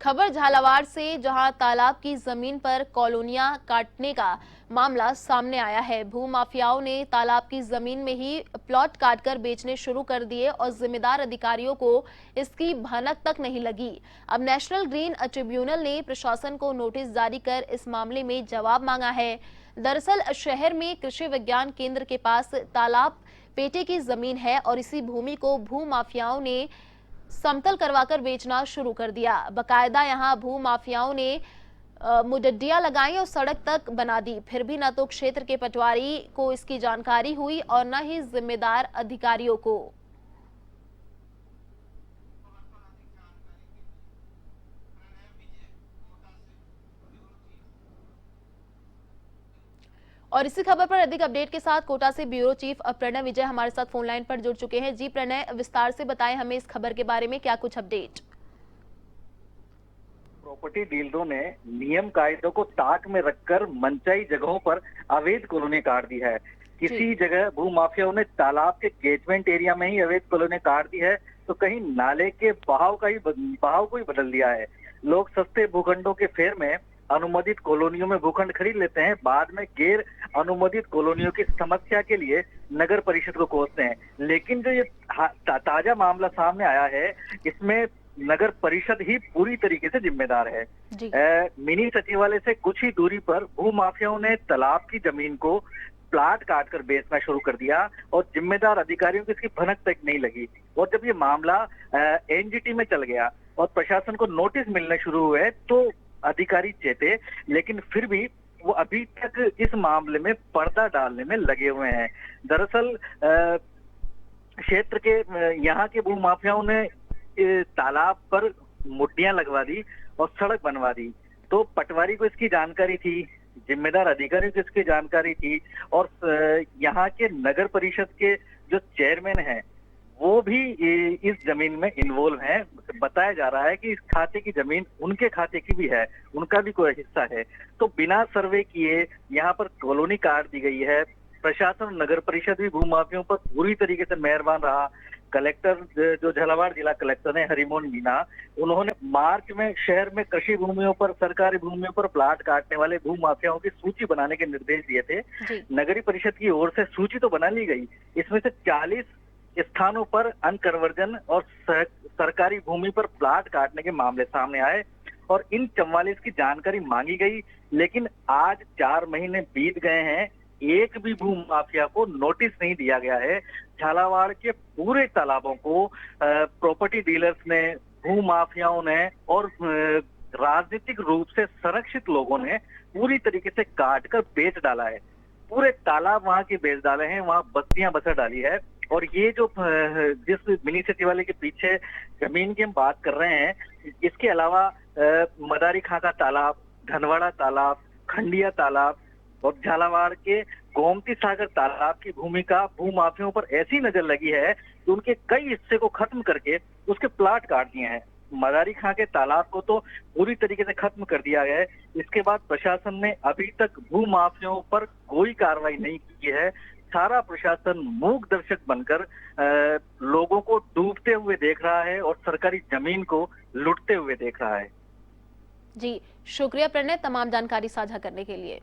खबर झालावाड़ से, जहां तालाब की जमीन पर कॉलोनियां काटने का मामला सामने आया है। भूमाफियाओं ने तालाब की जमीन में ही प्लॉट काटकर बेचने शुरू कर दिए और जिम्मेदार अधिकारियों को इसकी भनक तक नहीं लगी। अब नेशनल ग्रीन ट्रिब्यूनल ने प्रशासन को नोटिस जारी कर इस मामले में जवाब मांगा है। दरअसल शहर में कृषि विज्ञान केंद्र के पास तालाब पेटे की जमीन है और इसी भूमि को भूमाफियाओं ने समतल करवाकर बेचना शुरू कर दिया। बकायदा यहां भू माफियाओं ने मुडड्डियां लगाई और सड़क तक बना दी। फिर भी न तो क्षेत्र के पटवारी को इसकी जानकारी हुई और न ही जिम्मेदार अधिकारियों को। और इसी खबर पर अधिक अपडेट के साथ कोटा से ब्यूरो चीफ प्रणय विजय हमारे साथ फोन लाइन पर जुड़ चुके हैं। जी प्रणय, विस्तार से बताएं हमें इस खबर के बारे में, क्या कुछ अपडेट? प्रॉपर्टी डीलरों ने नियम कायदों को ताक में रखकर मनचाही जगहों पर अवैध कॉलोनी काट दी है। किसी जगह भूमाफियाओं ने तालाब के कैचमेंट एरिया में ही अवैध कॉलोनी काट दी है, तो कहीं नाले के बहाव को ही बदल दिया है। लोग सस्ते भूखंडों के फेर में अनुमोदित कॉलोनियों में भूखंड खरीद लेते हैं, बाद में गैर अनुमोदित कॉलोनियों की समस्या के लिए नगर परिषद को कोसते हैं। लेकिन जो ये ताजा मामला सामने आया है, इसमें नगर परिषद ही पूरी तरीके से जिम्मेदार है। मिनी सचिवालय से कुछ ही दूरी पर भूमाफियाओं ने तालाब की जमीन को प्लाट काटकर बेचना शुरू कर दिया और जिम्मेदार अधिकारियों को इसकी भनक तक नहीं लगी। और जब ये मामला एनजीटी में चल गया और प्रशासन को नोटिस मिलने शुरू हुए तो अधिकारी चेते, लेकिन फिर भी वो अभी तक इस मामले में पर्दा डालने में लगे हुए हैं। दरअसल क्षेत्र के यहाँ के भूमाफियाओं ने तालाब पर मुड्डियां लगवा दी और सड़क बनवा दी, तो पटवारी को इसकी जानकारी थी, जिम्मेदार अधिकारी को इसकी जानकारी थी और यहाँ के नगर परिषद के जो चेयरमैन हैं वो भी इस जमीन में इन्वॉल्व हैं। बताया जा रहा है कि इस खाते की जमीन उनके खाते की भी है, उनका भी कोई हिस्सा है। तो बिना सर्वे किए यहाँ पर कॉलोनी काट दी गई है। प्रशासन, नगर परिषद भी भूमाफियों पर पूरी तरीके से मेहरबान रहा। कलेक्टर, जो झालावाड़ जिला कलेक्टर है हरिमोहन मीना, उन्होंने मार्च में शहर में कृषि भूमियों पर, सरकारी भूमियों पर प्लाट काटने वाले भूमाफियाओं की सूची बनाने के निर्देश दिए थे। नगरीय परिषद की ओर से सूची तो बना ली गई, इसमें से 40 स्थानों पर अनकन्वर्जन और सरकारी भूमि पर प्लाट काटने के मामले सामने आए और इन 44 की जानकारी मांगी गई। लेकिन आज 4 महीने बीत गए हैं, एक भी भूमाफिया को नोटिस नहीं दिया गया है। झालावाड़ के पूरे तालाबों को प्रॉपर्टी डीलर्स ने, भूमाफियाओं ने और राजनीतिक रूप से संरक्षित लोगों ने पूरी तरीके से काट कर बेच डाला है। पूरे तालाब वहां के बेच डाले हैं, वहां बस्तियां बसा डाली है। और ये जो जिस मिनी सचिवालय के पीछे जमीन की हम बात कर रहे हैं, इसके अलावा मदारी खाका तालाब, धनवाड़ा तालाब, खंडिया तालाब और झालावाड़ के गोमती सागर तालाब की भूमिका भूमाफियों पर ऐसी नजर लगी है कि उनके कई हिस्से को खत्म करके उसके प्लाट काट दिए हैं। मदारी खां के तालाब को तो पूरी तरीके से खत्म कर दिया गया है। इसके बाद प्रशासन ने अभी तक भूमाफियों पर कोई कार्रवाई नहीं की है। सारा प्रशासन मूक दर्शक बनकर लोगों को डूबते हुए देख रहा है और सरकारी जमीन को लुटते हुए देख रहा है। जी, शुक्रिया प्रणय तमाम जानकारी साझा करने के लिए।